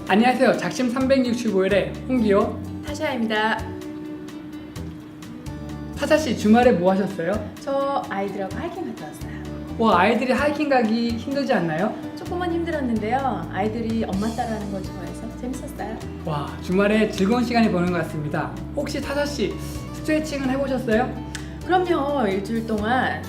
안녕하세요. 작심 365일의 홍기호 타샤입니다. 타샤씨, 주말에 뭐 하셨어요? 저 아이들하고 하이킹 갔다 왔어요. 와, 아이들이 하이킹 가기 힘들지 않나요? 조금은 힘들었는데요. 아이들이 엄마 따라하는 걸 좋아해서 재밌었어요. 와, 주말에 즐거운 시간이 보는 것 같습니다. 혹시 타샤씨, 스트레칭은 해보셨어요? 그럼요. 일주일 동안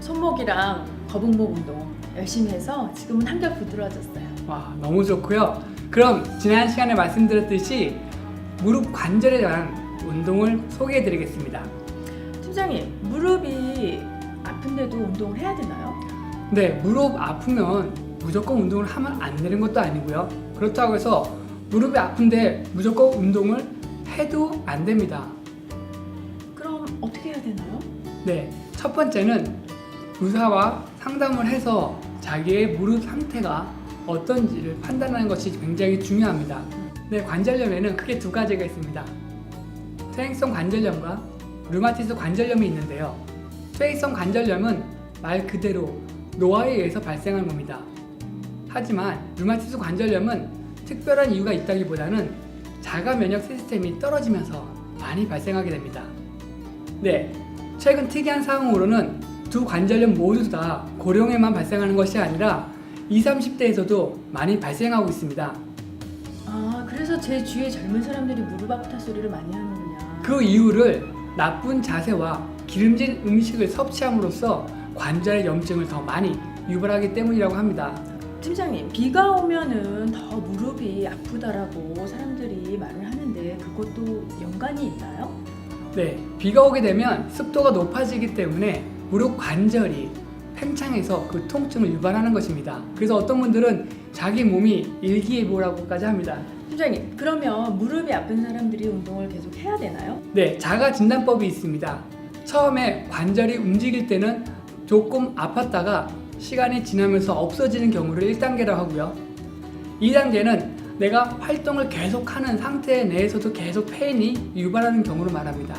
손목이랑 거북목 운동 열심히 해서 지금은 한결 부드러워졌어요. 와, 너무 좋고요. 그럼 지난 시간에 말씀드렸듯이 무릎 관절에 대한 운동을 소개해 드리겠습니다. 팀장님, 무릎이 아픈데도 운동을 해야 되나요? 네, 무릎 아프면 무조건 운동을 하면 안 되는 것도 아니고요. 그렇다고 해서 무릎이 아픈데 무조건 운동을 해도 안 됩니다. 그럼 어떻게 해야 되나요? 네, 첫 번째는 의사와 상담을 해서 자기의 무릎 상태가 어떤지를 판단하는 것이 굉장히 중요합니다. 네, 관절염에는 크게 두 가지가 있습니다. 퇴행성 관절염과 류마티스 관절염이 있는데요. 퇴행성 관절염은 말 그대로 노화에 의해서 발생한 겁니다. 하지만 류마티스 관절염은 특별한 이유가 있다기보다는 자가 면역 시스템이 떨어지면서 많이 발생하게 됩니다. 네, 최근 특이한 사항으로는 두 관절염 모두 다 고령에만 발생하는 것이 아니라 20, 30대에서도 많이 발생하고 있습니다. 아, 그래서 제 주위에 젊은 사람들이 무릎 아프다 소리를 많이 하는구나. 그 이유를 나쁜 자세와 기름진 음식을 섭취함으로써 관절의 염증을 더 많이 유발하기 때문이라고 합니다. 팀장님, 비가 오면은 더 무릎이 아프다라고 사람들이 말을 하는데 그것도 연관이 있나요? 네, 비가 오게 되면 습도가 높아지기 때문에 무릎 관절이 팽창해서 그 통증을 유발하는 것입니다. 그래서 어떤 분들은 자기 몸이 일기예보라고까지 합니다. 팀장님, 그러면 무릎이 아픈 사람들이 운동을 계속 해야 되나요? 네, 자가 진단법이 있습니다. 처음에 관절이 움직일 때는 조금 아팠다가 시간이 지나면서 없어지는 경우를 1단계라고 하고요. 2단계는 내가 활동을 계속하는 상태 내에서도 계속 페인이 유발하는 경우를 말합니다.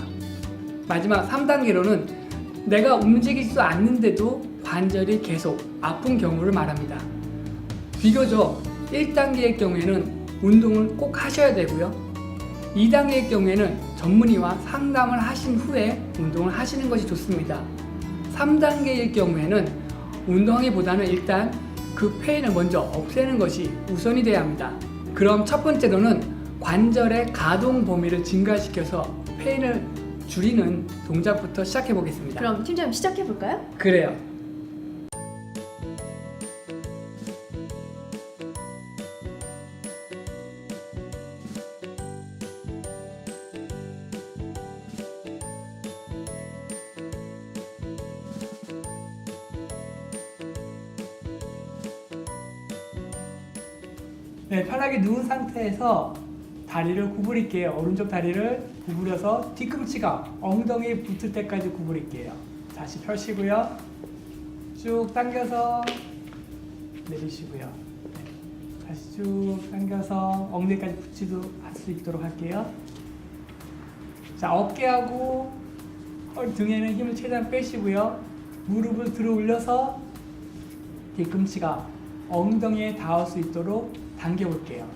마지막 3단계로는 내가 움직이지도 않는데도 관절이 계속 아픈 경우를 말합니다. 비교적 1단계의 경우에는 운동을 꼭 하셔야 되고요. 2단계의 경우에는 전문의와 상담을 하신 후에 운동을 하시는 것이 좋습니다. 3단계의 경우에는 운동하기보다는 일단 그 페인을 먼저 없애는 것이 우선이 돼야 합니다. 그럼 첫 번째로는 관절의 가동 범위를 증가시켜서 페인을 줄이는 동작부터 시작해 보겠습니다. 그럼 팀장님 시작해 볼까요? 그래요. 네, 편하게 누운 상태에서 다리를 구부릴게요. 오른쪽 다리를 구부려서 뒤꿈치가 엉덩이에 붙을 때까지 구부릴게요. 다시 펴시고요. 쭉 당겨서 내리시고요. 네, 다시 쭉 당겨서 엉덩이까지 붙이도록 할 수 있도록 할게요. 자, 어깨하고 등에는 힘을 최대한 빼시고요. 무릎을 들어 올려서 뒤꿈치가 엉덩이에 닿을 수 있도록 당겨 볼게요.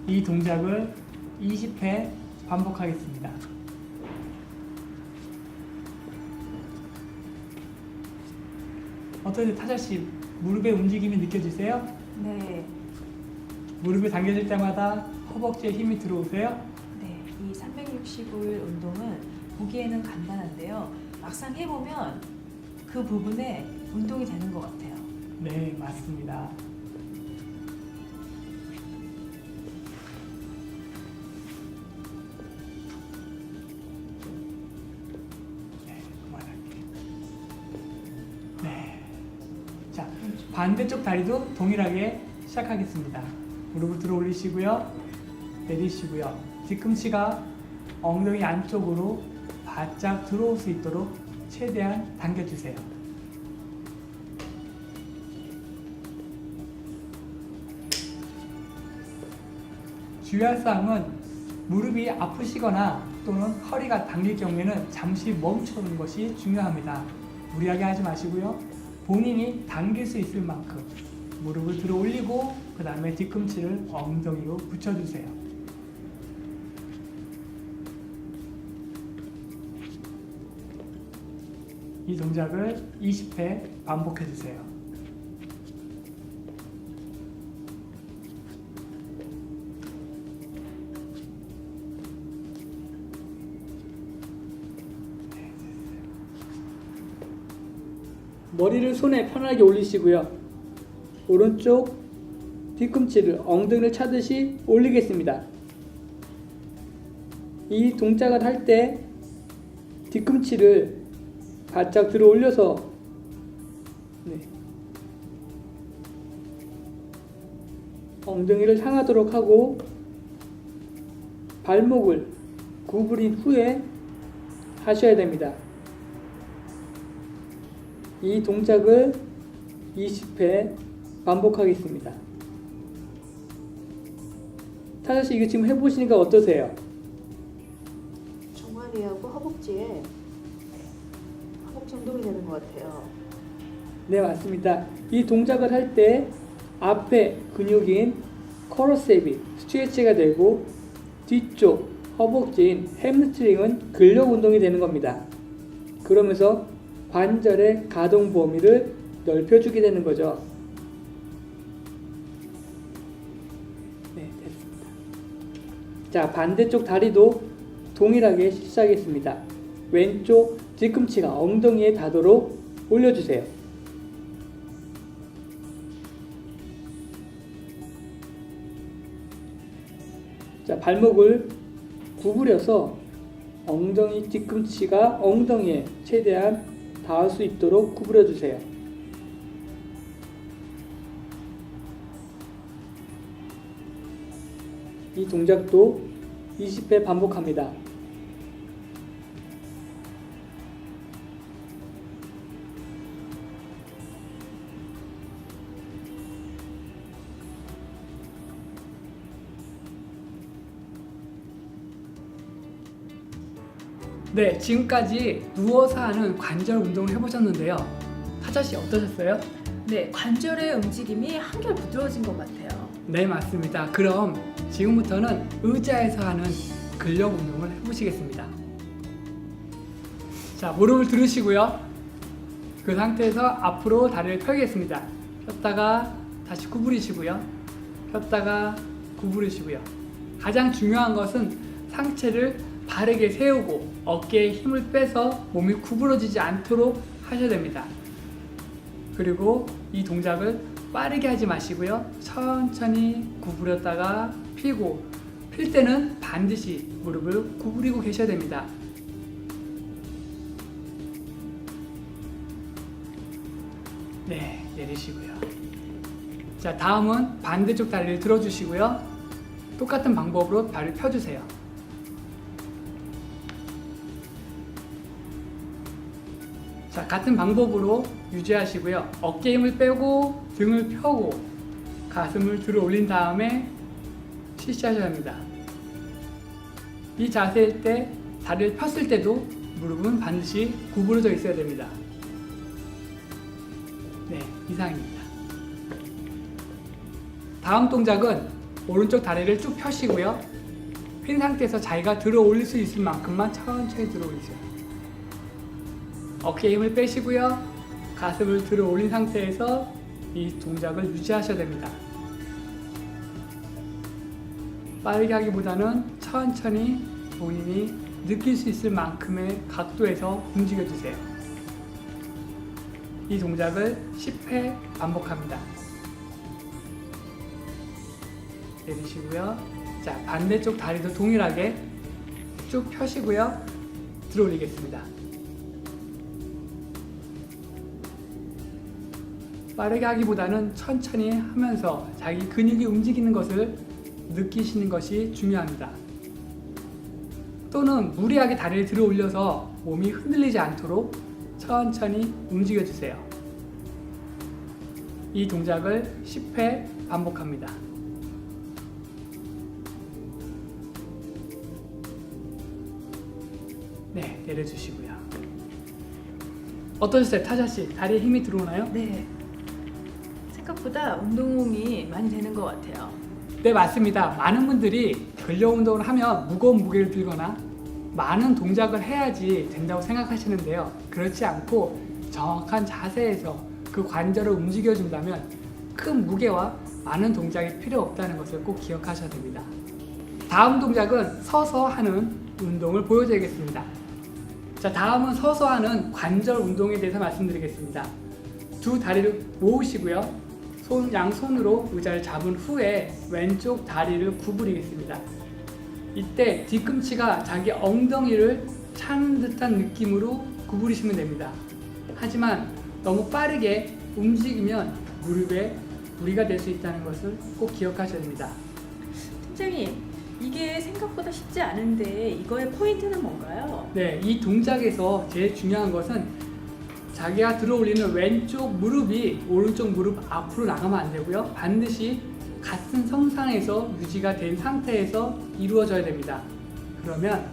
이 동작을 20회 반복하겠습니다. 어떠세요, 타샤씨? 무릎의 움직임이 느껴지세요? 네. 무릎이 당겨질 때마다 허벅지에 힘이 들어오세요? 네, 이 365일 운동은 보기에는 간단한데요. 막상 해보면 그 부분에 운동이 되는 것 같아요. 네, 맞습니다. 네, 그만할게요. 네. 자, 반대쪽 다리도 동일하게 시작하겠습니다. 무릎을 들어 올리시고요. 내리시고요. 뒤꿈치가 엉덩이 안쪽으로 바짝 들어올 수 있도록 최대한 당겨주세요. 주의할 사항은 무릎이 아프시거나 또는 허리가 당길 경우에는 잠시 멈추는 것이 중요합니다. 무리하게 하지 마시고요. 본인이 당길 수 있을 만큼 무릎을 들어 올리고 그 다음에 뒤꿈치를 엉덩이로 붙여주세요. 이 동작을 20회 반복해주세요. 머리를 손에 편하게 올리시고요. 오른쪽 뒤꿈치를 엉덩이를 차듯이 올리겠습니다. 이 동작을 할 때 뒤꿈치를 바짝 들어 올려서 엉덩이를 향하도록 하고 발목을 구부린 후에 하셔야 됩니다. 이 동작을 20회 반복하겠습니다. 타자씨 이거 지금 해보시니까 어떠세요? 종아리하고 허벅지에 운동이 되는 것 같아요. 네, 맞습니다. 이 동작을 할 때 앞에 근육인 쿼드리셉이 스트레치가 되고 뒤쪽 허벅지인 햄스트링은 근력 운동이 되는 겁니다. 그러면서 관절의 가동 범위를 넓혀주게 되는 거죠. 네, 됐습니다. 자, 반대쪽 다리도 동일하게 시작하겠습니다. 왼쪽 뒤꿈치가 엉덩이에 닿도록 올려주세요. 자, 발목을 구부려서 엉덩이 뒤꿈치가 엉덩이에 최대한 닿을 수 있도록 구부려 주세요. 이 동작도 20회 반복합니다. 네, 지금까지 누워서 하는 관절 운동을 해보셨는데요. 타자씨 어떠셨어요? 네, 관절의 움직임이 한결 부드러워진 것 같아요. 네, 맞습니다. 그럼 지금부터는 의자에서 하는 근력 운동을 해보시겠습니다. 자, 무릎을 들으시고요. 그 상태에서 앞으로 다리를 펴겠습니다. 폈다가 다시 구부리시고요. 폈다가 구부리시고요. 가장 중요한 것은 상체를 바르게 세우고 어깨에 힘을 빼서 몸이 구부러지지 않도록 하셔야 됩니다. 그리고 이 동작을 빠르게 하지 마시고요. 천천히 구부렸다가 펴고 필 때는 반드시 무릎을 구부리고 계셔야 됩니다. 네, 내리시고요. 자, 다음은 반대쪽 다리를 들어주시고요. 똑같은 방법으로 다리를 펴주세요. 자, 같은 방법으로 유지하시고요. 어깨 힘을 빼고 등을 펴고 가슴을 들어 올린 다음에 실시하셔야 합니다. 이 자세일 때 다리를 폈을 때도 무릎은 반드시 구부러져 있어야 됩니다. 네, 이상입니다. 다음 동작은 오른쪽 다리를 쭉 펴시고요. 핀 상태에서 자기가 들어 올릴 수 있을 만큼만 천천히 들어 올리세요. 어깨에 힘을 빼시고요. 가슴을 들어 올린 상태에서 이 동작을 유지하셔야 됩니다. 빠르게 하기보다는 천천히 본인이 느낄 수 있을 만큼의 각도에서 움직여 주세요. 이 동작을 10회 반복합니다. 내리시고요. 자, 반대쪽 다리도 동일하게 쭉 펴시고요. 들어 올리겠습니다. 빠르게 하기보다는 천천히 하면서 자기 근육이 움직이는 것을 느끼시는 것이 중요합니다. 또는 무리하게 다리를 들어 올려서 몸이 흔들리지 않도록 천천히 움직여 주세요. 이 동작을 10회 반복합니다. 네, 내려주시고요. 어떠셨어요, 타자씨? 다리에 힘이 들어오나요? 네, 생각보다 운동이 많이 되는 것 같아요. 네, 맞습니다. 많은 분들이 근력 운동을 하면 무거운 무게를 들거나 많은 동작을 해야지 된다고 생각하시는데요. 그렇지 않고 정확한 자세에서 그 관절을 움직여준다면 큰 무게와 많은 동작이 필요 없다는 것을 꼭 기억하셔야 됩니다. 다음 동작은 서서 하는 운동을 보여드리겠습니다. 자, 다음은 서서 하는 관절 운동에 대해서 말씀드리겠습니다. 두 다리를 모으시고요. 양손으로 의자를 잡은 후에 왼쪽 다리를 구부리겠습니다. 이때 뒤꿈치가 자기 엉덩이를 차는 듯한 느낌으로 구부리시면 됩니다. 하지만 너무 빠르게 움직이면 무릎에 무리가 될 수 있다는 것을 꼭 기억하셔야 됩니다. 팀장님, 이게 생각보다 쉽지 않은데 이거의 포인트는 뭔가요? 네, 이 동작에서 제일 중요한 것은 자기가 들어올리는 왼쪽 무릎이 오른쪽 무릎 앞으로 나가면 안 되고요. 반드시 같은 성상에서 유지가 된 상태에서 이루어져야 됩니다. 그러면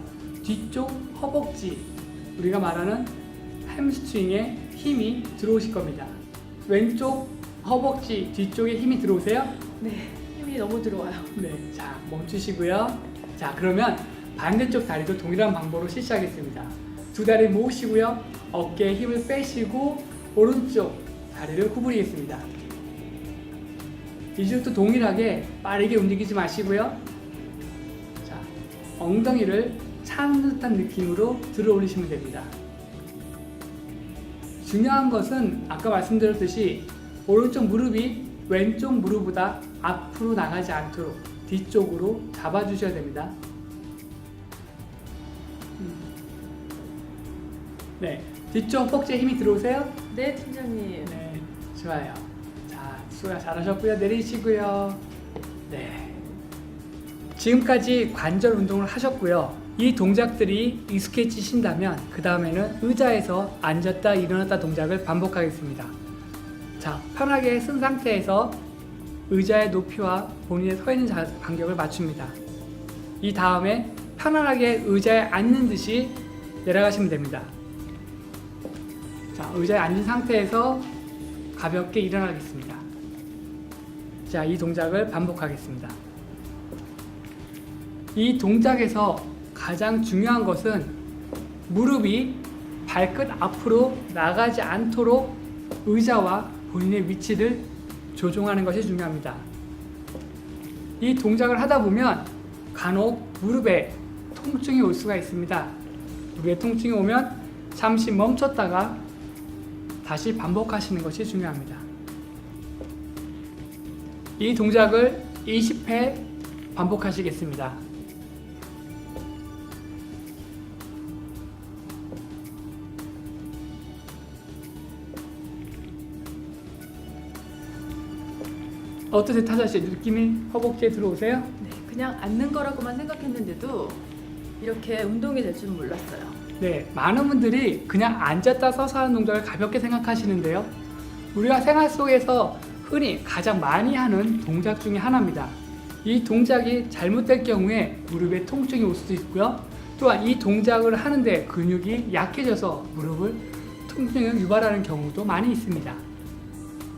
뒤쪽 허벅지, 우리가 말하는 햄스트링에 힘이 들어오실 겁니다. 왼쪽 허벅지 뒤쪽에 힘이 들어오세요? 네, 힘이 너무 들어와요. 네, 자 멈추시고요. 자, 그러면 반대쪽 다리도 동일한 방법으로 실시하겠습니다. 두 다리 모으시고요. 어깨에 힘을 빼시고 오른쪽 다리를 구부리겠습니다. 이제부터 동일하게 빠르게 움직이지 마시고요. 자, 엉덩이를 차는 듯한 느낌으로 들어 올리시면 됩니다. 중요한 것은 아까 말씀드렸듯이 오른쪽 무릎이 왼쪽 무릎보다 앞으로 나가지 않도록 뒤쪽으로 잡아주셔야 됩니다. 네, 뒤쪽 허벅지에 힘이 들어오세요? 네, 팀장님. 네, 좋아요. 자, 수고야 잘하셨고요. 내리시고요. 네. 지금까지 관절 운동을 하셨고요. 이 동작들이 익숙해지신다면 그 다음에는 의자에서 앉았다 일어났다 동작을 반복하겠습니다. 자, 편하게 쓴 상태에서 의자의 높이와 본인의 서 있는 간격을 맞춥니다. 이 다음에 편안하게 의자에 앉는 듯이 내려가시면 됩니다. 자, 의자에 앉은 상태에서 가볍게 일어나겠습니다. 자, 이 동작을 반복하겠습니다. 이 동작에서 가장 중요한 것은 무릎이 발끝 앞으로 나가지 않도록 의자와 본인의 위치를 조종하는 것이 중요합니다. 이 동작을 하다 보면 간혹 무릎에 통증이 올 수가 있습니다. 무릎에 통증이 오면 잠시 멈췄다가 다시 반복하시는 것이 중요합니다. 이 동작을 20회 반복하시겠습니다. 어떠세요, 타자 씨? 느낌이 허벅지에 들어오세요? 네, 그냥 앉는 거라고만 생각했는데도 이렇게 운동이 될 줄 몰랐어요. 네, 많은 분들이 그냥 앉았다 서서 하는 동작을 가볍게 생각하시는데요. 우리가 생활 속에서 흔히 가장 많이 하는 동작 중에 하나입니다. 이 동작이 잘못될 경우에 무릎에 통증이 올 수도 있고요. 또한 이 동작을 하는데 근육이 약해져서 무릎을 통증을 유발하는 경우도 많이 있습니다.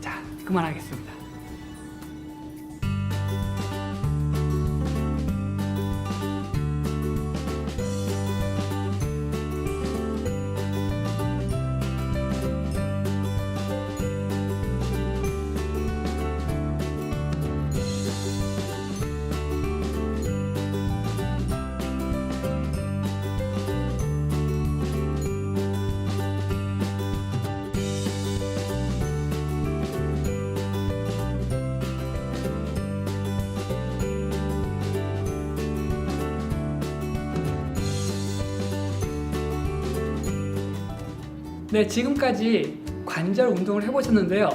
자, 그만하겠습니다. 네, 지금까지 관절 운동을 해보셨는데요.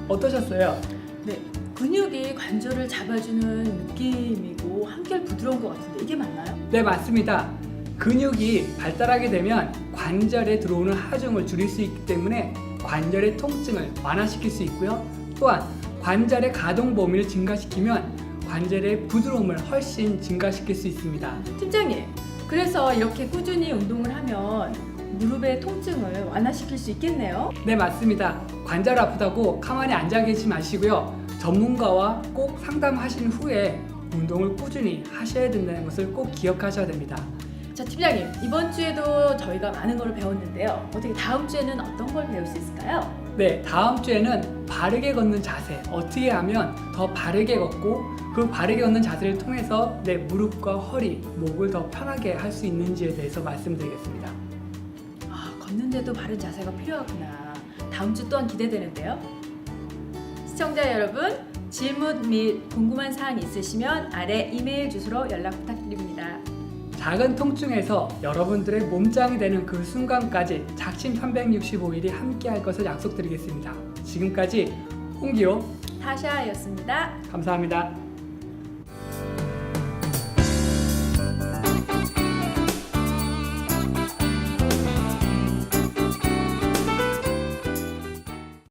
어떠셨어요? 네, 근육이 관절을 잡아주는 느낌이고 한결 부드러운 것 같은데 이게 맞나요? 네, 맞습니다. 근육이 발달하게 되면 관절에 들어오는 하중을 줄일 수 있기 때문에 관절의 통증을 완화시킬 수 있고요. 또한 관절의 가동 범위를 증가시키면 관절의 부드러움을 훨씬 증가시킬 수 있습니다. 팀장님, 그래서 이렇게 꾸준히 운동을 하면 무릎의 통증을 완화시킬 수 있겠네요. 네, 맞습니다. 관절 아프다고 가만히 앉아 계시지 마시고요. 전문가와 꼭 상담하신 후에 운동을 꾸준히 하셔야 된다는 것을 꼭 기억하셔야 됩니다. 자, 팀장님, 이번 주에도 저희가 많은 걸 배웠는데요. 어떻게 다음 주에는 어떤 걸 배울 수 있을까요? 네, 다음 주에는 바르게 걷는 자세, 어떻게 하면 더 바르게 걷고 그 바르게 걷는 자세를 통해서 내 무릎과 허리, 목을 더 편하게 할 수 있는지에 대해서 말씀드리겠습니다. 아, 걷는데도 바른 자세가 필요하구나. 다음 주 또한 기대되는데요. 시청자 여러분, 질문 및 궁금한 사항 있으시면 아래 이메일 주소로 연락 부탁드립니다. 작은 통증에서 여러분들의 몸짱이 되는 그 순간까지 작심 365일이 함께 할 것을 약속드리겠습니다. 지금까지 홍기호 타샤였습니다. 감사합니다.